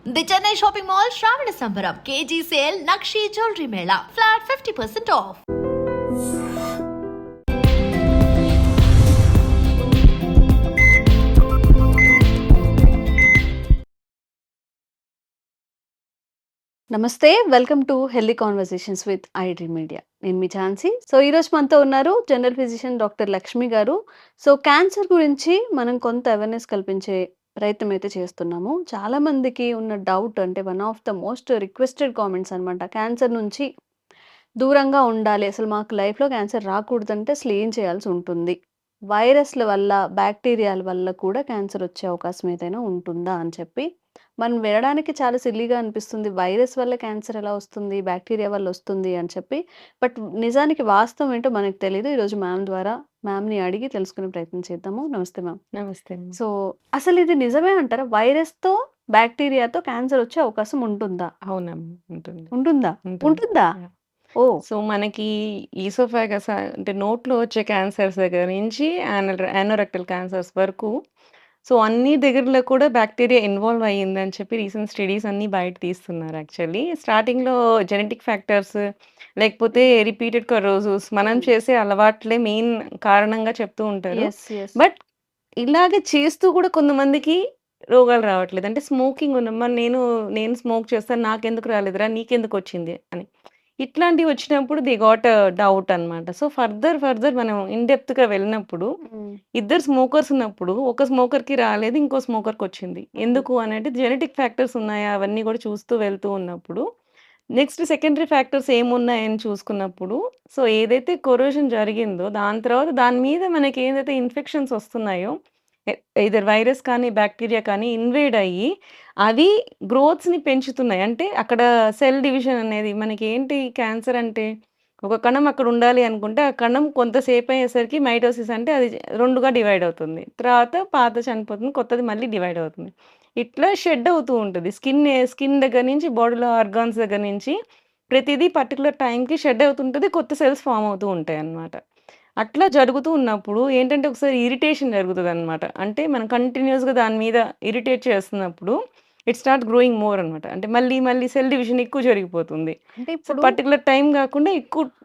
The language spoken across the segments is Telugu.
ది చెన్నై షాపింగ్ మాల్ శ్రావణ సంబరం కేజీ సేల్ నక్షి జ్యువెలరీ మేళా ఫ్లాట్ 50% ఆఫ్. నమస్తే, welcome to healthy conversations with iDream media. నేను మీ ఝాన్సీ. సో ఈరోజు మనతో ఉన్నారు జనరల్ ఫిజిషియన్ డాక్టర్ లక్ష్మి గారు. సో క్యాన్సర్ గురించి మనం కొంత అవేర్నెస్ కల్పించే ప్రయత్నం అయితే చేస్తున్నాము. చాలా మందికి ఉన్న డౌట్, అంటే one of the most requested comments అనమాట, క్యాన్సర్ నుంచి దూరంగా ఉండాలి, అసలు మాకు లైఫ్లో క్యాన్సర్ రాకూడదంటే అసలు ఏం చేయాల్సి ఉంటుంది, వైరస్ల వల్ల బ్యాక్టీరియాల వల్ల కూడా క్యాన్సర్ వచ్చే అవకాశం ఏదైనా ఉంటుందా అని చెప్పి. మనం వినడానికి చాలా సిల్లీగా అనిపిస్తుంది, వైరస్ వల్ల క్యాన్సర్ ఎలా వస్తుంది, బ్యాక్టీరియా వల్ల వస్తుంది అని చెప్పి. బట్ నిజానికి వాస్తవం ఏంటో మనకు తెలియదు. ఈరోజు మ్యామ్ ద్వారా మ్యామ్ని అడిగి తెలుసుకునే ప్రయత్నం చేద్దాము. నమస్తే మ్యామ్. నమస్తే అండి. సో అసలు ఇది నిజమే అంటారా, వైరస్తో బ్యాక్టీరియాతో క్యాన్సర్ వచ్చే అవకాశం ఉంటుందా? అవునమ్మా. ఉంటుంది. ఉంటుందా? ఉంటుంది. ఉంటుందా? యాహ్! ఓ. సో, మనకి ఈసోఫాగస్ అంటే నోట్లో వచ్చే క్యాన్సర్స్ దగ్గర నుంచి యానోరెక్టల్ క్యాన్సర్స్ వరకు సో, అన్ని దగ్గరలో కూడా బ్యాక్టీరియా ఇన్వాల్వ్ అయ్యిందని చెప్పి రీసెంట్ స్టడీస్ అన్నీ బయట తీస్తున్నారు యాక్చువల్లీ. స్టార్టింగ్‌లో జెనెటిక్ ఫ్యాక్టర్స్ లేకపోతే రిపీటెడ్ కరోజోస్ మనం చేసే అలవాట్లే మెయిన్ కారణంగా చెప్తూ ఉంటారు. యెస్. యెస్. బట్ ఇలాగ చేస్తూ కూడా కొంతమందికి రోగాలు రావట్లేదు. అంటే స్మోకింగ్ ఉన్నమా నేను స్మోక్ చేస్తాను. నాకెందుకు రాలేదురా! నీకెందుకొచ్చింది అని. ఇట్లాంటివి వచ్చినప్పుడు దే గాట్ డౌట్ అనమాట. సో, ఫర్దర్ మనం ఇన్ డెప్త్‌గా వెళ్ళినప్పుడు హ్మ్. ఇద్దరు స్మోకర్స్ ఉన్నప్పుడు ఒక స్మోకర్‌కి రాలేదు. ఇంకో స్మోకర్‌కొచ్చింది. ఎందుకు అనంటే జెనెటిక్ ఫ్యాక్టర్స్ ఉన్నాయా? అవన్నీ కూడా చూస్తూ వెళ్తూ ఉన్నప్పుడు నెక్స్ట్ సెకండరీ ఫ్యాక్టర్స్ ఏమున్నాయని చూసుకున్నప్పుడు సో, ఏదైతే కొరోజన్ జరిగిందో దాని తర్వాత దాని మీద మనకి ఏదైతే ఇన్ఫెక్షన్స్ వస్తున్నాయో ఎయిదర్ వైరస్ కానీ, బాక్టీరియా కానీ ఇన్వేడ్ అయ్యి అవి గ్రోత్స్‌ని పెంచుతున్నాయి. అంటే అక్కడ సెల్ డివిజన్ అనేది మనకేంటి క్యాన్సర్ అంటే ఒక కణం అక్కడ ఉండాలి అనుకుంటే, ఆ కణం కొంతసేపు అయ్యేసరికి మైటోసిస్ అంటే అది 2గా డివైడ్ అవుతుంది. తర్వాత పాత చనిపోతుంది. కొత్తది మళ్ళీ డివైడ్ అవుతుంది. ఇట్లా షెడ్ అవుతూ ఉంటది. స్కిన్ దగ్గర నుంచి బాడీలో ఆర్గాన్స్ దగ్గర నుంచి ప్రతిదీ పర్టిక్యులర్ టైంకి షెడ్ అవుతుంటది. కొత్త సెల్స్ ఫార్మ్ అవుతూ ఉంటాయన్నమాట. అట్లా జరుగుతూ ఉన్నప్పుడు ఏంటంటే ఒకసారి ఇరిటేషన్ జరుగుతదనమాట. అంటే మనం కంటిన్యూయస్‌గా దాని మీద ఇరిటేట్ చేస్తున్నప్పుడు ఇట్ స్టార్ట్ గ్రోయింగ్ మోర్ అనమాట. అంటే మళ్ళీ సెల్ డివిజన్ ఎక్కువ జరిగిపోతుంది. అంటే సో, ఇప్పుడు పర్టిక్యులర్ టైమ్ గాకుండా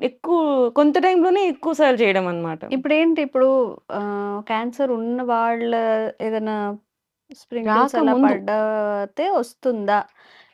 ఎక్కువ కొంత టైంలోనే ఎక్కువ సార్లు చేయడం అనమాట. ఇప్పుడేంటి ఇప్పుడు క్యాన్సర్ ఉన్న వాళ్ళ ఏదైనా స్ప్రింకిల్స్ అలా రాకముందు పడితే వస్తుందా?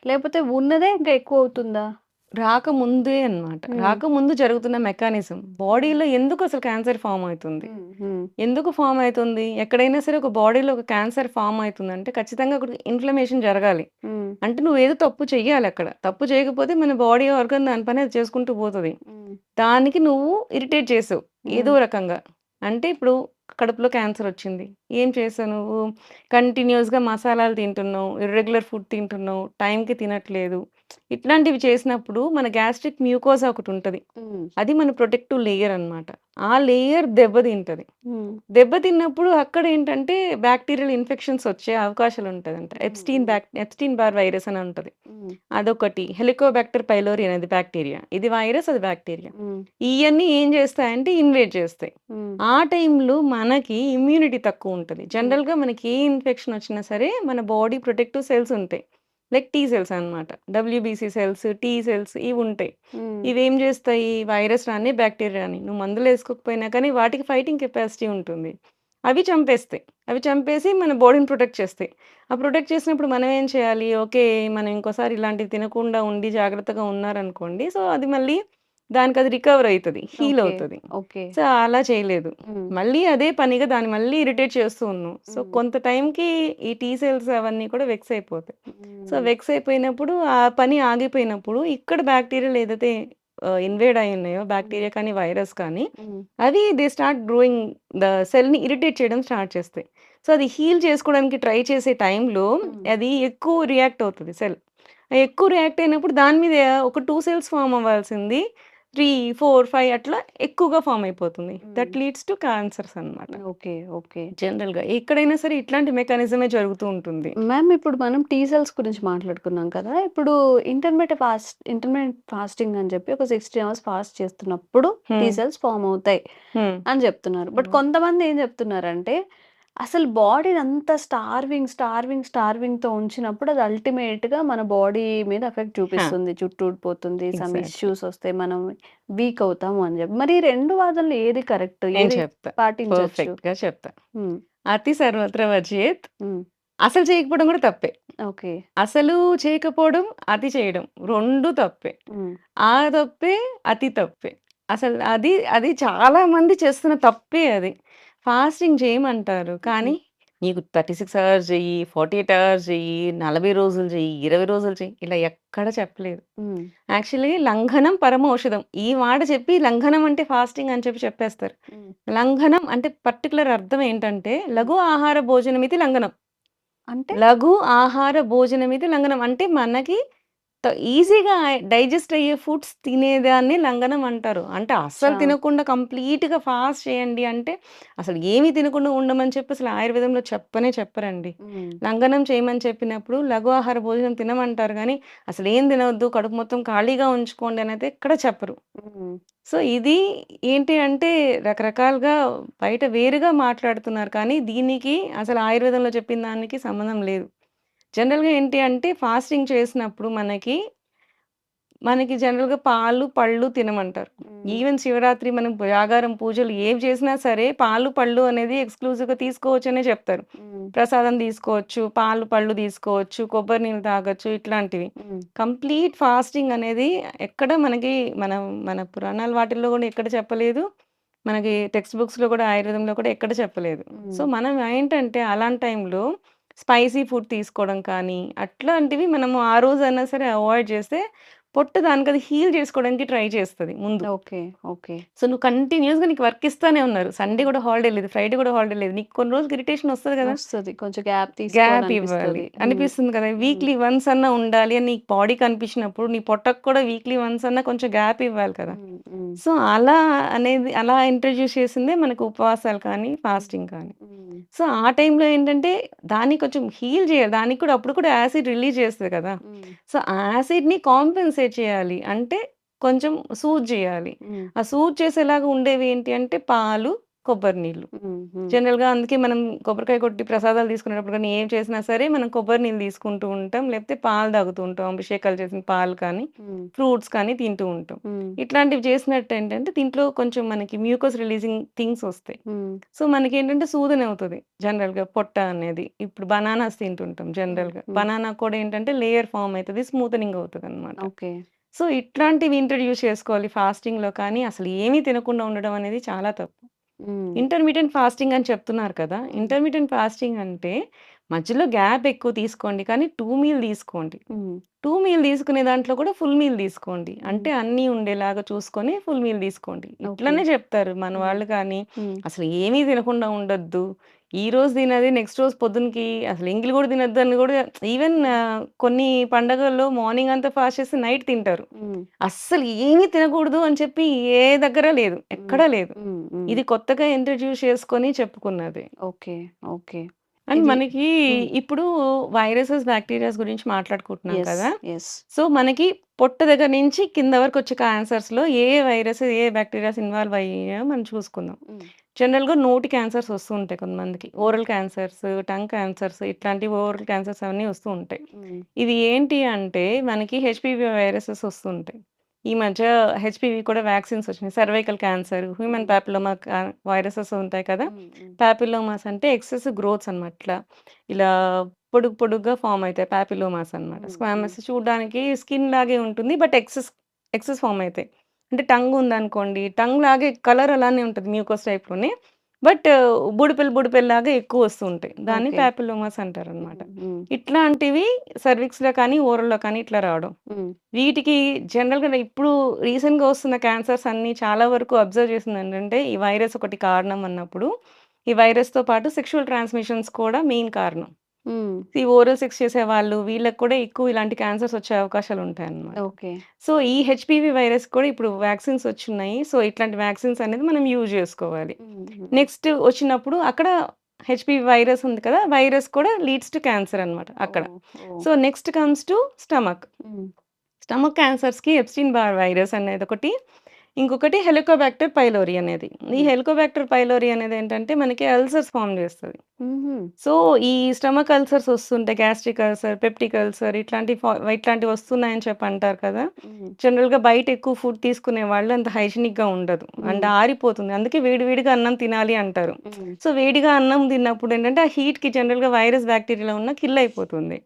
లేపోతే ఉన్నదే ఇంకా ఎక్కువవుతుందా? రాకముందే అన్నమాట. హ్మ్. రాకముందు జరుగుతున్న మెకానిజం. బాడీలో ఎందుకసలు క్యాన్సర్ ఫార్మ్ అవుతుంది? హ్మ్. ఎందుకు ఫార్మ్ అయితుంది? ఎక్కడైనా సరే ఒక బాడీలో ఒక క్యాన్సర్ ఫార్మ్ అయితుందంటే ఖచ్చితంగా అక్కడ ఇన్‌ఫ్లమేషన్ జరగాలి. హ్మ్. అంటే నువ్వేదో తప్పు చెయ్యాలక్కడ. తప్పు చేయకపోతే మన బాడీ ఆర్గాన్ దాని పని అది చేసుకుంటూ పోతది. హ్మ్. దానికి నువ్వు ఇరిటేట్ చేసావు ఏదో హ్మ్. రకంగా. అంటే ఇప్పుడు కడుపులో క్యాన్సర్ వచ్చింది. ఏం చేసావు నువ్వు? కంటిన్యూయస్‌గా మసాలాలు తింటున్నావు, ఇర్రెగ్యులర్ ఫుడ్ తింటున్నావు, టైంకి తినట్లేదు. ఇట్లాంటివి చేసినప్పుడు మన గ్యాస్ట్రిక్ మ్యూకోసా ఒకటుంటది. హ్మ్. అది మన ప్రొటెక్టివ్ లేయర్ అన్నమాట. ఆ లేయర్ దెబ్బతింటది. హ్మ్. దెబ్బతిన్నప్పుడు అక్కడేంటంటే బాక్టీరియల్ ఇన్ఫెక్షన్స్ వచ్చే అవకాశాలుంటదంట. హ్మ్. ఎప్స్టీన్ బార్ వైరస్ అని ఉంటది. హ్మ్. అదొకటి. హెలికోబాక్టర్ పైలోరి అనేది బాక్టీరియా. ఇది వైరస్, అది బాక్టీరియా. హ్మ్. ఇయన్నీ ఏం చేస్తాయంటే ఇన్వేడ్ చేస్తాయి. హ్మ్. ఆ టైంలో మనకి ఇమ్యూనిటీ తక్కువుంటది. హ్మ్. జనరల్‌గా మనకి ఏ ఇన్ఫెక్షన్ వచ్చినా సరే మన బాడీ ప్రొటెక్టివ్ సెల్స్ ఉంటాయి. లైక్ టీ సెల్స్ అన్నమాట. డబ్ల్యూబీసీ సెల్స్, టీ సెల్స్ ఇవుంటాయి. హ్మ్. ఇవేం జేస్తాయి? వైరస్ రాని, బాక్టీరియా రాని నువ్వు మందులేసుకోకపోయినా కానీ వాటికి ఫైటింగ్ కెపాసిటీ ఉంటుంది. అవి చంపేస్తాయి. అవి చంపేసి మన బాడీని ప్రొటెక్ట్ చేస్తాయి. ఆ ప్రొటెక్ట్ చేసినప్పుడు మనం ఏం చేయాలి? ఓకే. మనం ఇంకోసారి ఇలాంటివి తినకుండా ఉండి జాగ్రత్తగా ఉన్నారనుకోండి. సో, అది మళ్ళీ దానికది రికవర్ అయితది. Heal okay. అవుతది. ఓకే. సో, అలా చేయలేదు. హ్మ్. మళ్ళీ అదే పనిగా దాన్ని మళ్ళీ ఇరిటేట్ చేస్తూ ఉన్నాం. సో, హ్మ్. కొంత టైంకి ఈ టీ సెల్స్ అవన్నీ కూడా వెక్స్ అయిపోతాయి. సో, హ్మ్. వెక్స్ అయిపోయినప్పుడు ఆ పని ఆగిపోయినప్పుడు ఇక్కడ బాక్టీరియాలు ఏదైతే ఇన్వేడ్ అయి ఉన్నాయో హ్మ్. బాక్టీరియా కానీ, వైరస్ కానీ హ్మ్. అవి దే స్టార్ట్ గ్రోయింగ్ ద సెల్‌ని ఇరిటేట్ చేయడం స్టార్ట్ చేస్తాయి. సో, అది హీల్ చేసుకోవడానికి ట్రై చేసే టైంలో హ్మ్. అది ఎక్కువ రియాక్ట్ అవుతది సెల్. ఎక్కువ రియాక్ట్ అయినప్పుడు దాని మీద ఒక 2 సెల్స్ ఫార్మ్ అవ్వాల్సింది 3, 4, 5 అట్లా ఎక్కువగా ఫార్మ్ అయిపోతుంది. హ్మ్. దట్ లీడ్స్ టు క్యాన్సర్స్ అన్నమాట. ఓకే. ఓకే. జనరల్‌గా ఎక్కడైనా సరే ఇట్లాంటి మెకానిజమే జరుగుతూ ఉంటుంది. మ్యామ్, ఇప్పుడు మనం టీ సెల్స్ గురించి మాట్లాడుకున్నాం కదా! ఇప్పుడు ఇంటర్మిటెంట్ ఫాస్టింగ్ అని చెప్పి ఒక 60 అవర్స్ ఫాస్ట్ చేస్తున్నప్పుడు టీ హ్మ్. సెల్స్ ఫార్మ్ అవుతాయి హ్మ్. అని చెప్తున్నారు. బట్ హ్మ్. కొంతమంది ఏం చెప్తున్నారంటే, అసలు బాడీని అంతా స్టార్వింగ్‌తో ఉంచినప్పుడు అది అల్టిమేట్‌గా మన బాడీ మీద ఎఫెక్ట్ ఆ! చూపిస్తుంది. జుట్టు ఊడిపోతుంది, సమ్ ఎగ్జాక్ట్‌లీ. ఇష్యూస్ వస్తాయి. మనం వీక్ అవుతాము అని చెప్పి. మరి ఈ 2 వాదనలు ఏది కరెక్ట్? నేను ఏది చెప్తా. పాటించొచ్చు? పర్ఫెక్ట్‌గా చెప్తా. హ్మ్. అతి సర్వత్ర వర్జయేత్. హ్మ్. అసలు చేయకపోవడం కూడా తప్పే. ఓకే. అసలు చేయకపోవడం, అతి చేయడం 2 తప్పే. హ్మ్. ఆ తప్పే, అతి తప్పే. అసలు అది చాలా మంది చేస్తున్న తప్పే అది. ఫాస్టింగ్ చేయమంటారు. హ్మ్. కానీ నీకు 36 అవర్స్ చెయ్యి, 48 అవర్స్ చెయ్యి, 40 రోజులు చెయ్యి, 20 రోజులు చెయ్యి ఇలా ఎక్కడ చెప్పలేదు. హ్మ్. యాక్చువల్లీ లంఘనం పరమౌషధం. ఈ మాట చెప్పి లంఘనం అంటే ఫాస్టింగ్ అని చెప్పి చెప్పేస్తారు. హ్మ్. లంఘనం అంటే పర్టిక్యులర్ అర్థం ఏంటంటే హ్మ్. లఘు ఆహార భోజనమితి లంఘనం. అంటే? లఘు ఆహార భోజనమితి లంఘనం. అంటే మనకి ఈజీగా డైజెస్ట్ అయ్యే ఫుడ్స్ తినేదాన్ని లంఘనం అంటారు. అంటే అస్సలు అచ్చా! తినకుండా కంప్లీట్‌గా ఫాస్ట్ చేయండి అంటే, అసలు ఏమి తినకుండా ఉండమని చెప్పి అసలు ఆయుర్వేదంలో చెప్పనే చెప్పరండి. హ్మ్. లంఘనం చేయమని చెప్పినప్పుడు లఘు ఆహార భోజనం తినమంటారు గానీ, అసలేం తినొద్దు, కడుపు మొత్తం ఖాళీగా ఉంచుకోండి అనైతే ఎక్కడ చెప్పరు. హ్మ్. సో, ఇది ఏంటి అంటే రకరకాలుగా బయట వేరుగా మాట్లాడుతున్నారు కానీ, దీనికి అసలు ఆయుర్వేదంలో చెప్పిన దానికి సంబంధం లేదు. జనరల్‌గా ఏంటి అంటే ఫాస్టింగ్ చేసినప్పుడు మనకి జనరల్‌గా పాలు, పళ్ళు తినమంటారు. హ్మ్. ఈవెన్ శివరాత్రి మనం జాగారం, పూజలు ఏవి చేసినా సరే పాలు, పళ్ళు అనేది ఎక్స్‌క్లూజివ్‌గా తీసుకోవచ్చనే చెప్తారు. హ్మ్. ప్రసాదం తీసుకోవచ్చు, పాలు, పళ్ళు తీసుకోవచ్చు, కొబ్బరి నీళ్ళు తాగొచ్చు ఇట్లాంటివి. హ్మ్. కంప్లీట్ ఫాస్టింగ్ అనేది ఎక్కడ మనకి మన పురాణాల వాటిల్లో కూడా ఎక్కడ చెప్పలేదు. మనకి టెక్స్ట్ బుక్స్‌లో కూడా ఆయుర్వేదంలో కూడా ఎక్కడ చెప్పలేదు. సో, హ్మ్. మనం ఏంటంటే అలాంటి టైంలో స్పైసీ ఫుడ్ తీసుకోవడం కానీ, అట్లాంటివి మనము ఆ రోజైనా సరే అవాయిడ్ చేస్తే పొట్ట దానికది హీల్ చేసుకోవడానికి ట్రై చేస్తది ముందు. ఓకే. ఓకే. సో, నువ్వు కంటిన్యూయస్‌గా నీకు వర్క్ ఇస్తానే ఉన్నారు. సండే హ్మ్. కూడా హాలిడే లేదు. ఫ్రైడే కూడా హాలిడే లేదు. నీకు కొన్ని రోజులకి ఇరిటేషన్ వస్తది కదా! వస్తది. కొంచెం గ్యాప్ గ్యాప్ ఇవ్వాలి. తీసుకోవాలనిపిస్తది. హ్మ్. అనిపిస్తుంది కదా! హ్మ్. వీక్లీ వన్స్ అన్నా ఉండాలి అని నీకు బాడీకి అనిపించినప్పుడు, నీ పొట్టకు కూడా వీక్లీ వన్స్ అన్నా కొంచెం గ్యాప్ ఇవ్వాలి కదా! హ్మ్. హ్మ్. సో, అలా ఇంట్రొడ్యూస్ చేసిందే మనకు ఉపవాసాలు కానీ, హ్మ్. ఫాస్టింగ్ కానీ. హ్మ్. సో, ఆ టైంలో ఏంటంటే దాన్ని కొంచెం హీల్ చేయాలి. దానికి కూడా అప్పుడు కూడా యాసిడ్ రిలీజ్ చేస్తది కదా! హ్మ్. సో, ఆ యాసిడ్‌ని కాంపెన్సేట్ చేయాలి. అంటే కొంచెం సూద్ చేయాలి. హ్మ్. ఆ సూద్ చేసేలాగా ఉండేవి ఏంటి అంటే పాలు, కొబ్బరి నీళ్ళు. హ్మ్. హ్మ్. జనరల్‌గా అందుకే మనం కొబ్బరికాయ కొట్టి ప్రసాదాలు తీసుకునేటప్పుడు గానీ, ఏం చేసినా సరే మనం కొబ్బరి నీళ్ళు తీసుకుంటూ ఉంటాం. లేకపోతే పాలు తాగుతూ ఉంటాం. అభిషేకాలు చేసిన పాలు కానీ, హ్మ్. ఫ్రూట్స్ కానీ తింటూ ఉంటాం. హ్మ్. ఇట్లాంటివి చేసినట్టేంటంటే దీంట్లో కొంచెం మనకి మ్యూకస్ రిలీజింగ్ థింగ్స్ ఒస్తాయి. హ్మ్. సో, మనకేంటంటే సూదన అవుతది జనరల్‌గా పొట్ట అనేది. ఇప్పుడు బనానాస్ తింటుంటాం హ్మ్. జనరల్‌గా. హ్మ్. బనానా కూడా ఏంటంటే లేయర్ ఫార్మ్ అయితది. స్మూతనింగ్ అవుతదనమాట. ఓకే. సో, ఇట్లాంటివి ఇంట్రొడ్యూస్ చేసుకోవాలి ఫాస్టింగ్‌లో కానీ, అసలు ఏమీ తినకుండా ఉండడం అనేది చాలా తప్పు. హ్మ్. ఇంటర్మిటెంట్ ఫాస్టింగ్ అని చెప్తున్నారు కదా! హ్మ్. ఇంటర్మిటెంట్ ఫాస్టింగ్ అంటే మధ్యలో గ్యాప్ ఎక్కువ తీసుకోండి. కానీ 2 మీల్ తీసుకోండి. హ్మ్. 2 మీల్ తీసుకునే దాంట్లో కూడా ఫుల్ మీల్ తీసుకోండి. హ్మ్. అంటే అన్నీ ఉండేలాగా చూసుకొని ఫుల్ మీల్ తీసుకోండి. ఓకే. ఇట్లనే చెప్తారు మన హ్మ్. వాళ్ళు కానీ, హ్మ్. అసలు ఏమీ తినకుండా ఉండొద్దు. ఈరోజు తినది నెక్స్ట్ రోజు పొద్దునకి అసలు ఎంగిలి కూడా తినొద్దు అని కూడా ఈవెన్ హ్మ్. కొన్ని పండగల్లో మార్నింగ్ అంతా ఫాస్ట్ చేసి నైట్ తింటారు. హ్మ్. అస్సలు ఏమీ తినకూడదు అని చెప్పి ఏ దగ్గర లేదు. హ్మ్. ఎక్కడా లేదు. హ్మ్. హ్మ్. ఇది కొత్తగా ఇంట్రొడ్యూస్ చేసుకొని చెప్పుకున్నది. ఓకే. ఓకే. అండ్ ఇది మనకి హ్మ్. ఇప్పుడు వైరసెస్, బాక్టీరియాస్ గురించి మాట్లాడుకుంటున్నాం యెస్. కదా! యెస్. సో, మనకి పొట్ట దగ్గర నుంచి కింద వరకొచ్చే క్యాన్సర్స్‌లో ఏ ఏ వైరస్, ఏ ఏ బాక్టీరియాస్ ఇన్వాల్వ్ అయ్యాయో మనం చూసుకుందాం. హ్మ్. జనరల్‌గా నోటి క్యాన్సర్స్ వస్తూ ఉంటాయి కొంతమందికి. హ్మ్. ఓరల్ క్యాన్సర్స్, టంగ్ క్యాన్సర్స్ ఇట్లాంటివి ఓరల్ క్యాన్సర్స్ అవన్నీ వస్తూ ఉంటాయి. హ్మ్. ఇది ఏంటి అంటే మనకి హెచ్‌పివి వైరసెస్ వస్తూ ఉంటాయి. ఈ మధ్య హెచ్‌పివి కూడా వ్యాక్సిన్స్ వచ్చినాయి. సర్వైకల్ క్యాన్సర్, హ్యూమన్ హ్మ్. పాపిల్లోమా వైరసెస్ ఉంటాయి కదా! హ్మ్. హ్మ్. పాపిల్లోమాస్ అంటే ఎక్సెసివ్ గ్రోత్స్ అనమాట. ఇలా పొడుగు పొడుగ్గా ఫార్మ్ అయితాయి. పాపిల్లోమాస్ అనమాట. హ్మ్. హ్మ్. స్క్వామస్ చూడ్డానికి స్కిన్ లాగే ఉంటుంది. బట్ ఎక్సెస్ ఫార్మ్ అయితాయి. అంటే టంగ్ ఉందనుకోండి, టంగ్ లాగే కలర్ అలానే ఉంటది మ్యూకస్ టైప్‌లోనే. బట్ బుడిపెలు బుడిపెలులాగా ఎక్కువ వస్తూ ఉంటాయి. దాన్ని ఓకే. పాపిల్లోమాస్ అంటారనమాట. హ్మ్. హ్మ్. ఇట్లాంటివి సర్విక్స్‌లో కానీ, ఓరల్‌లో కానీ ఇట్లా రావడం. హ్మ్. వీటికి జనరల్‌గా ఇప్పుడు రీసెంట్‌గా వస్తున్న క్యాన్సర్స్ అన్నీ చాలా వరకు అబ్జర్వ్ చేసిందేంటంటే, ఈ వైరస్ ఒకటి కారణం అన్నప్పుడు, ఈ వైరస్‌తో పాటు సెక్షువల్ ట్రాన్స్‌మిషన్స్ కూడా మెయిన్ కారణం. హ్మ్. ఈ ఓరల్ సెక్స్ చేసేవాళ్ళు వీళ్ళకి కూడా ఎక్కువ ఇలాంటి క్యాన్సర్స్ వచ్చే అవకాశాలుంటాయన్నమాట. ఓకే. సో, ఈ హెచ్‌పివి వైరస్ కూడా ఇప్పుడు వ్యాక్సిన్స్ వచ్చున్నాయి. సో, ఇట్లాంటి వ్యాక్సిన్స్ అనేది మనం యూజ్ జేసుకోవాలి. హ్మ్. హ్మ్. నెక్స్ట్ వచ్చినప్పుడు అక్కడ హెచ్‌పివి వైరస్ ఉంది కదా! వైరస్ కూడా లీడ్స్ టు క్యాన్సర్ అన్నమాట అక్కడ. Oh! Oh! So, next comes to stomach. Hmm. Stomach క్యాన్సర్స్‌కి ఎప్స్టీన్ బార్ వైరస్ అనేదొకటి, ఇంకొకటి హెలికోబాక్టర్ పైలోరీ అనేది. ఈ హెలికోబాక్టర్ పైలోరీ అనేది ఏంటంటే మనకి అల్సర్స్ ఫార్మ్ చేస్తది. సో, ఈ స్టమక్ అల్సర్స్ వస్తుంటాయి. గ్యాస్ట్రిక్ అల్సర్, పెప్టిక్ అల్సర్ ఇట్లాంటివి వస్తున్నాయని చెప్పి అంటారు కదా! జనరల్‌గా బయట ఎక్కువ ఫుడ్ తీసుకునే వాళ్ళు అంత హైజీనిక్‌గా ఉండదు. అండ్ ఆరిపోతుంది. అందుకే వేడి వేడిగా అన్నం తినాలి అంటారు. సో, వేడిగా అన్నం తిన్నప్పుడు ఏంటంటే ఆ హీట్‌కి జనరల్‌గా వైరస్, బ్యాక్టీరియాలో ఉన్న కిల్ అయిపోతుంది.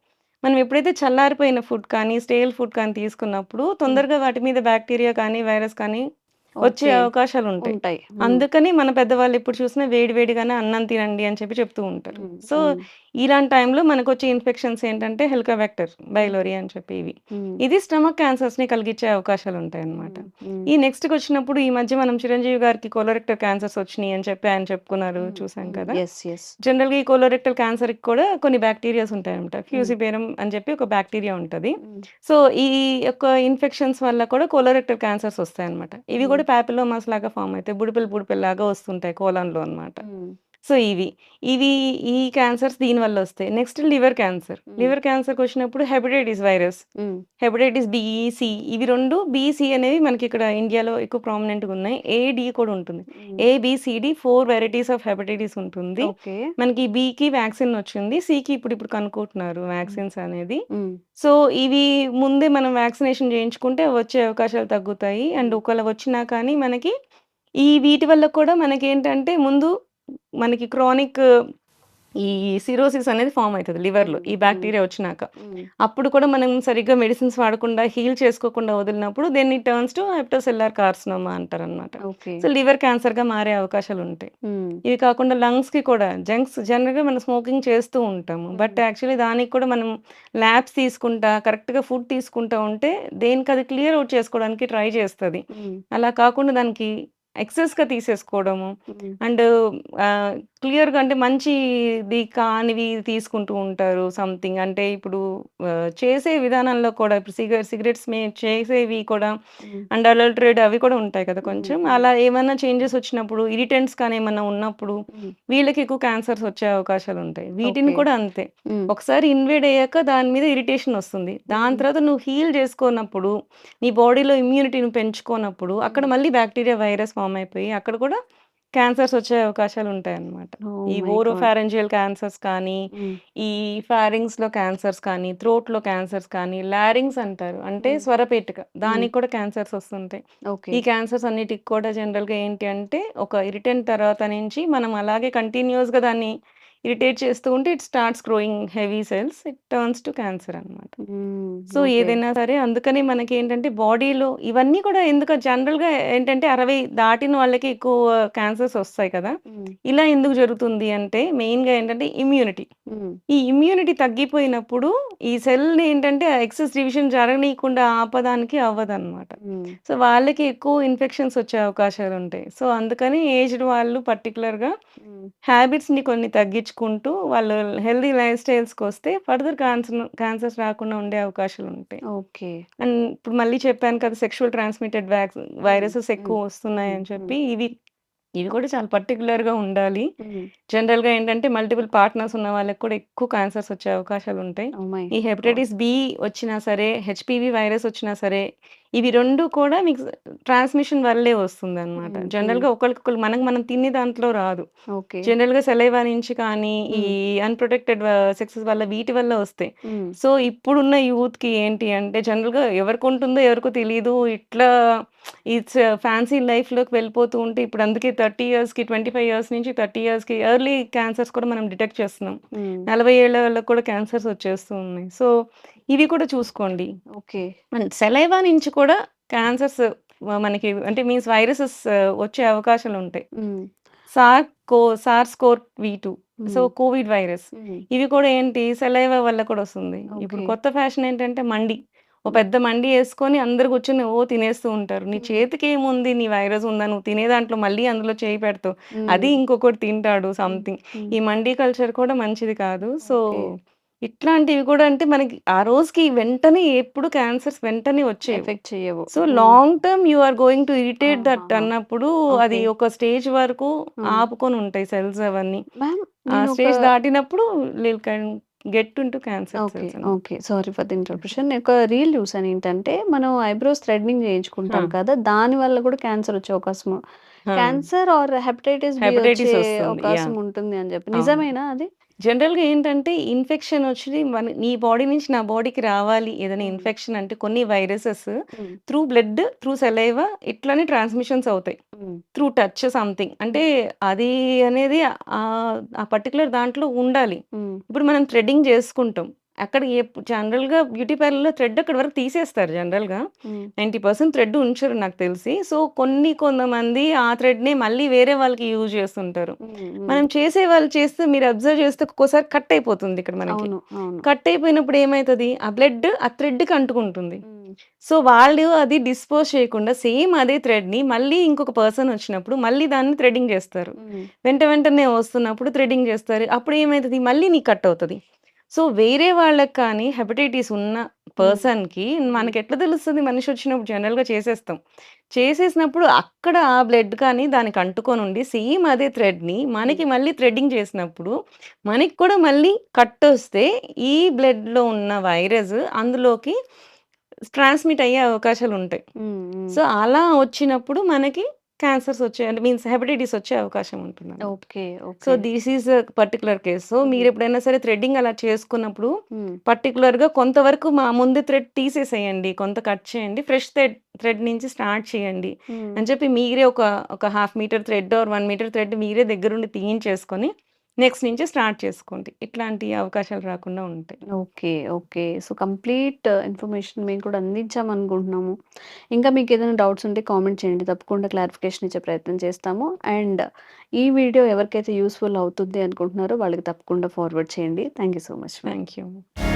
మనం ఎప్పుడైతే చల్లారిపోయిన ఫుడ్ కానీ, స్టేల్ ఫుడ్ కానీ తీసుకున్నప్పుడు తొందరగా వాటి మీద బ్యాక్టీరియా కానీ, వైరస్ కానీ వచ్చే ఓకే. అవకాశాలుంటాయి. ఉంటాయి. అందుకని మన పెద్దవాళ్ళు ఎప్పుడు చూసినా వేడి వేడిగానే అన్నం తినండి అని చెప్పి చెప్తూ ఉంటారు. హ్మ్. సో, హ్మ్. ఇలాంటి టైంలో మనకొచ్చే ఇన్ఫెక్షన్స్ ఏంటంటే హెలికోబాక్టర్ బైలోరీ అని చెప్పి ఇవి. హ్మ్. ఇది స్టమక్ క్యాన్సర్స్‌ని కలిగించే అవకాశాలుంటాయన్నమాట. హ్మ్. ఈ నెక్స్ట్‌కొచ్చినప్పుడు ఈ మధ్య మనం చిరంజీవి గారికి కొలోరెక్టల్ క్యాన్సర్స్ వచ్చినియి అని చెప్పి ఆయన చెప్పుకున్నారు చూసాం కదా! యెస్. యెస్. జనరల్‌గా ఈ కొలోరెక్టల్ క్యాన్సర్‌కి కూడా కొన్ని బ్యాక్టీరియాస్ ఉంటాయన్నమాట. హ్మ్. ఫ్యూసిబేరం అని చెప్పి ఒక బ్యాక్టీరియా ఉంటది. హ్మ్. సో, ఈ యొక్క ఇన్ఫెక్షన్స్ వల్ల కూడా కొలోరెక్టల్ క్యాన్సర్స్ వస్తాయన్నమాట. ఇవి కూడా పాపిల్లోమాస్ లాగా ఫార్మ్ అయితాయి. బుడిపెలు లాగా వస్తుంటాయి కోలన్‌లో అన్నమాట. హ్మ్. సో, ఇవి ఈ క్యాన్సర్స్ దీనివల్ల వస్తాయి. Next liver cancer. లివర్ క్యాన్సర్‌కొచ్చినప్పుడు hepatitis virus, hmm. Hepatitis B, C ఇవి 2 బి, సి అనేవి మనకిక్కడ ఇండియాలో ఎక్కువ ప్రామినెంట్‌గా ఉన్నాయి. ఏ, డి కూడా ఉంటుంది. A, B, C, D 4 varieties of hepatitis ఉంటుంది. ఓకే. మనకి బికి వ్యాక్సిన్ వచ్చింది. సికి ఇప్పుడిప్పుడు కనుక్కుంటున్నారు వ్యాక్సిన్స్ అనేది. హ్మ్. సో, ఇవి ముందే మనం వ్యాక్సినేషన్ చేయించుకుంటే వచ్చే అవకాశాలు తగ్గుతాయి. అండ్ ఒకవేళ వచ్చినా కానీ మనకి వీటి వల్ల కూడా మనకేంటంటే ముందు మనకి క్రానిక్ ఈ సిరోసిస్ అనేది ఫార్మ్ అయితది లివర్‌లో ఈ బ్యాక్టీరియా వచ్చినాక. అప్పుడు కూడా మనం సరిగ్గా మెడిసిన్స్ వాడకుండా హీల్ చేసుకోకుండా వదిలినప్పుడు then it turns to hepatocellular carcinoma అంటారనమాట. ఓకే. సో, లివర్ క్యాన్సర్‌గా మారే అవకాశాలుంటాయి. హ్మ్. ఇవి కాకుండా లంగ్స్‌కి కూడా జనరల్‌గా మనం స్మోకింగ్ చేస్తూ ఉంటాము. బట్ యాక్చువల్లీ దానికి కూడా మనం ల్యాబ్స్ తీసుకుంటా, కరెక్ట్‌గా ఫుడ్ తీసుకుంటా ఉంటే దేనికది క్లియర్ ఔట్ చేసుకోవడానికి ట్రై చేస్తది. హ్మ్. అలా కాకుండా దానికి ఎక్సెస్‌గా తీసేసుకోవడము హ్మ్. అండ్ ఆహ్, క్లియర్‌గా అంటే మంచిది కానివి తీసుకుంటూ ఉంటారు సంథింగ్. అంటే ఇప్పుడు చేసే విధానంలో కూడా ఇప్పుడు సిగరెట్స్ చేసేవి కూడా హ్మ్. అండ్ అడల్టరేట్ అవి కూడా ఉంటాయి కదా కొంచెం. హ్మ్. అలా ఏమన్నా చేంజెస్ వచ్చినప్పుడు ఇరిటెంట్స్ కానీ ఏమన్నా ఉన్నప్పుడు హ్మ్. వీళ్ళకి ఎక్కువ క్యాన్సర్స్ వచ్చే అవకాశాలుంటాయి. వీటిని ఓకే. కూడా అంతే. హ్మ్. ఒకసారి ఇన్వేడ్ అయ్యాక దాని మీద ఇరిటేషన్ వస్తుంది. దాని తర్వాత నువ్వు హీల్ చేసుకోనప్పుడు, నీ బాడీలో ఇమ్యూనిటీని పెంచుకోనప్పుడు అక్కడ మళ్ళీ బ్యాక్టీరియా, వైరస్ ఫార్మ్ అయిపోయి అక్కడ కూడా క్యాన్సర్స్ వచ్చే అవకాశాలుంటాయన్నమాట. ఓహ్ ఈ మై గాడ్! ఓరోఫారింజియల్ క్యాన్సర్స్ కానీ, హ్మ్. ఈ ఫారింగ్స్‌లో క్యాన్సర్స్ కానీ, థ్రోట్‌లో క్యాన్సర్స్ కానీ, లారింగ్స్ అంటారు. అంటే స్వరపేటిక. దానికి కూడా క్యాన్సర్స్ వస్తుంటాయి. ఓకే. ఈ క్యాన్సర్స్ అన్నిటికి కూడా జనరల్‌గా ఏంటి అంటే ఒక ఇరిటెంట్ తర్వాత నుంచి మనం అలాగే కంటిన్యూయస్‌గా దాన్ని ఇరిటేట్ చేస్తూ ఉంటే it starts growing heavy cells. It turns to cancer అన్నమాట. So, okay. ఏదైనా సరే అందుకని మనకేంటంటే బాడీలో ఇవన్నీ కూడా ఎందుకు జనరల్‌గా ఏంటంటే 60 దాటిన వాళ్ళకి ఎక్కువ క్యాన్సర్స్ ఒస్తాయి కదా! హ్మ్. ఇలా ఎందుకు జరుగుతుంది అంటే మెయిన్‌గా ఏంటంటే ఇమ్యూనిటీ. హ్మ్. ఈ ఇమ్యూనిటీ తగ్గిపోయినప్పుడు ఈ సెల్‌ని ఏంటంటే ఎక్సెస్ డివిజన్ జరగనీయకుండా ఆపడానికి అవ్వదన్నమాట. హ్మ్. సో, వాళ్ళకి ఎక్కువ ఇన్ఫెక్షన్స్ వచ్చే అవకాశాలుంటాయి. సో, అందుకని ఏజ్డ్ వాళ్ళు పర్టిక్యులర్‌గా హ్మ్. హ్యాబిట్స్‌ని కొన్ని తగ్గించుకుంటూ వాళ్ళు హెల్తీ లైఫ్ స్టైల్స్‌కొస్తే ఫర్దర్ క్యాన్సర్స్ రాకుండా ఉండే అవకాశాలుంటాయి. ఓకే. అండ్ ఇప్పుడు మళ్ళీ చెప్పాను కదా! సెక్షువల్ ట్రాన్స్‌మిటెడ్ హ్మ్. వైరసెస్ హ్మ్. ఎక్కువ హ్మ్. వస్తున్నాయని హ్మ్. చెప్పి ఇవి ఇవి కూడా చాలా పర్టిక్యులర్‌గా ఉండాలి. హ్మ్. జనరల్‌గా ఏంటంటే మల్టిపుల్ పార్ట్నర్స్ ఉన్న వాళ్ళకి కూడా ఎక్కువ క్యాన్సర్స్ వచ్చే అవకాశాలుంటాయి. ఓహ్ మై ఈ గాడ్! హెపటైటిస్ బి వచ్చినా సరే, హెచ్‌పివి వైరస్ వచ్చినా సరే, ఇవి 2 కూడా మీకు ట్రాన్స్‌మిషన్ వల్లే వస్తుందనమాట. హ్మ్. జనరల్‌గా ఒకళ్ళకొకళ్ళు మనం తినే దాంట్లో రాదు. ఓకే. జనరల్‌గా సలైవా నుంచి కానీ, ఈ హ్మ్. అన్‌ప్రొటెక్టెడ్ సెక్సెస్ వల్ల వీటి వల్ల వస్తాయి. హ్మ్. సో, ఇప్పుడున్న యూత్‌కి ఏంటి అంటే జనరల్‌గా ఎవరికుంటుందో ఎవరికో తెలీదు. ఇట్లా ఇట్స్ ఫ్యాన్సీ లైఫ్‌లోకి వెళ్ళిపోతూ ఉంటే ఇప్పుడు అందుకే 30 ఇయర్స్‌కి, 25 ఇయర్స్ నుంచి 30 ఇయర్స్‌కి ఎర్లీ క్యాన్సర్స్ కూడా మనం డిటెక్ట్ చేస్తున్నాం. హ్మ్. 40 ఏళ్ల వాళ్ళకి కూడా క్యాన్సర్స్ వచ్చేస్తూ ఉన్నాయి. సో, ఇవి కూడా చూసుకోండి. ఓకే. అండ్ సెలైవా నుంచి కూడా క్యాన్సర్స్ మనకి అంటే మీన్స్ వైరసెస్ వచ్చే అవకాశాలుంటాయి. హ్మ్. సార్స్ కోవ్-వి2 సో, హ్మ్. Covid virus. హ్మ్. ఇవి కూడా ఏంటి సెలైవా వల్ల కూడా వస్తుంది. ఇప్పుడు ఓకే. కొత్త ఫ్యాషన్ ఏంటంటే మండి. ఓ హ్మ్. పెద్ద మండి యేసుకొని అందరూ కూర్చొని తినేస్తూ ఉంటారు. నీ హ్మ్. చేతికేముంది నీ వైరస్ ఉందా? నువ్వు తినే దాంట్లో మళ్ళీ అందులో చేయి పెడతావు. హ్మ్. అది ఇంకొకడు తింటాడు హ్మ్. సంథింగ్. హ్మ్. ఈ మండీ కల్చర్ కూడా మంచిది కాదు. So, okay. ఇట్లాంటివి కూడా అంటే మనకి ఆ రోజుకి వెంటనే ఎప్పుడు క్యాన్సర్స్ వెంటనే వచ్చేవి. ఎఫెక్ట్ చెయ్యవు. So, hmm. Long term you are going to irritate that ఆహాహా! అన్నప్పుడు అది ఓకే. ఒక స్టేజ్ వరకు హ్మ్. ఆపుకొనుంటాయి సెల్స్ అవన్నీ. మ్యామ్ ఆ నేనొక స్టేజ్ దాటినప్పుడు will can get into cancer okay. Cells అన్నమాట. Okay. Sorry for the interruption. నేను ఒక రీల్ చూసాను. ఏంటంటే, మనం ఐబ్రోస్ థ్రెడ్నింగ్ ఆ! చేయించుకుంటాం కదా! దాని వల్ల కూడా క్యాన్సర్ వచ్చే అవకాశం ఆ! క్యాన్సర్ ఆర్ హెపటైటిస్ బి వచ్చే హెపటైటిస్ వస్తుంది. అవకాశం ఉంటుంది అని చెప్పి. అవును. నిజమేనా అది? జనరల్‌గా ఏంటంటే ఇన్ఫెక్షన్ వచ్చి నీ బాడీ నుంచి నా బాడీకి రావాలి. ఏదైనా హ్మ్. ఇన్ఫెక్షన్ అంటే కొన్ని వైరసెస్ హ్మ్. త్రూ బ్లడ్, త్రూ సలైవా ఇట్లనే ట్రాన్స్‌మిషన్స్ అవుతాయి. హ్మ్. Through touch something. అంటే అది అనేది ఆ పర్టిక్యులర్ దాంట్లో ఉండాలి. హ్మ్. ఇప్పుడు మనం థ్రెడ్డింగ్ చేసుకుంటాం. అక్కడ జనరల్‌గా బ్యూటీ పార్లర్‌లో థ్రెడ్ అక్కడి వరకు తీసేస్తారు జనరల్‌గా. హ్మ్. 90% థ్రెడ్ ఉంచరు నాకు తెలిసి. సో, కొంతమంది ఆ థ్రెడ్‌నే మళ్ళీ వేరే వాళ్ళకి యూజ్ చేస్తుంటారు. హ్మ్. హ్మ్. మనం చేసేవాళ్ళు చేస్తే మీరు అబ్జర్వ్ చేస్తే ఒక్కోసారి కట్ అయిపోతుంది ఇక్కడ మనకి. అవును. అవును. కట్ అయిపోయినప్పుడు ఏమైతది? ఆ బ్లడ్ ఆ థ్రెడ్‌కి అంటుకుంటుంది. హ్మ్. సో, వాళ్ళు అది డిస్పోజ్ చేయకుండా సేమ్ అదే థ్రెడ్‌ని మళ్ళీ ఇంకొక పర్సన్ వచ్చినప్పుడు మళ్ళీ దాన్ని థ్రెడ్డింగ్ చేస్తారు. హ్మ్. వెంటనే వస్తున్నప్పుడు థ్రెడ్డింగ్ చేస్తారు. అప్పుడు ఏమైతది? మళ్ళీ నీకు కట్ అవుతది. సో, వేరే వాళ్ళకి కానీ హెపటైటిస్ ఉన్న హ్మ్. పర్సన్‌కి హ్మ్. మనకెట్లా తెలుస్తది? మనిషి వచ్చినప్పుడు జనరల్‌గా చేసేస్తాం. చేసేసినప్పుడు అక్కడ ఆ బ్లడ్ కానీ దానికి అంటుకొనుండి సేమ్ అదే థ్రెడ్‌ని హ్మ్. మనకి మళ్ళీ థ్రెడ్డింగ్ చేసినప్పుడు మనకి కూడా మళ్ళీ కట్టొస్తే ఈ బ్లడ్‌లో ఉన్న వైరస్ అందులోకి ట్రాన్స్‌మిట్ అయ్యే అవకాశాలుంటాయి. హ్మ్. హ్మ్. సో, అలా వచ్చినప్పుడు మనకి క్యాన్సర్స్ వచ్చే అంటే మీన్స్ హెపటైటిస్ వచ్చే అవకాశం ఉంటుందన్నమాట. Okay. So, okay. This is a particular case. So, హ్మ్. మీరెప్పుడైనా సరే థ్రెడ్డింగ్ అలా చేసుకున్నప్పుడు హ్మ్. పర్టిక్యులర్‌గా కొంతవరకు ముందు థ్రెడ్ తీసేసేయండి. కొంత కట్ చేయండి. ఫ్రెష్ థ్రెడ్ నుంచి స్టార్ట్ చేయండి హ్మ్. అని చెప్పి మీరే ఒక half metre thread or 1 metre thread మీరే దగ్గరుండి తీయించేసుకొని నెక్స్ట్ నుంచి స్టార్ట్ చేసుకోండి. ఇట్లాంటి అవకాశాలు రాకుండా ఉంటాయి. Okay. Okay. So, complete information మేము కూడా అందించామనుకుంటున్నాము. ఇంకా మీకేదైనా డౌట్స్ ఉంటే కామెంట్ చేయండి. తప్పకుండా క్లారిఫికేషన్ ఇచ్చే ప్రయత్నం చేస్తాము. అండ్ ఈ వీడియో ఎవరికైతే యూజ్‌ఫుల్ అవుతుంది అనుకుంటున్నారో వాళ్ళకి తప్పకుండా ఫార్వర్డ్ చేయండి. Thank you so much ma'am. Thank you.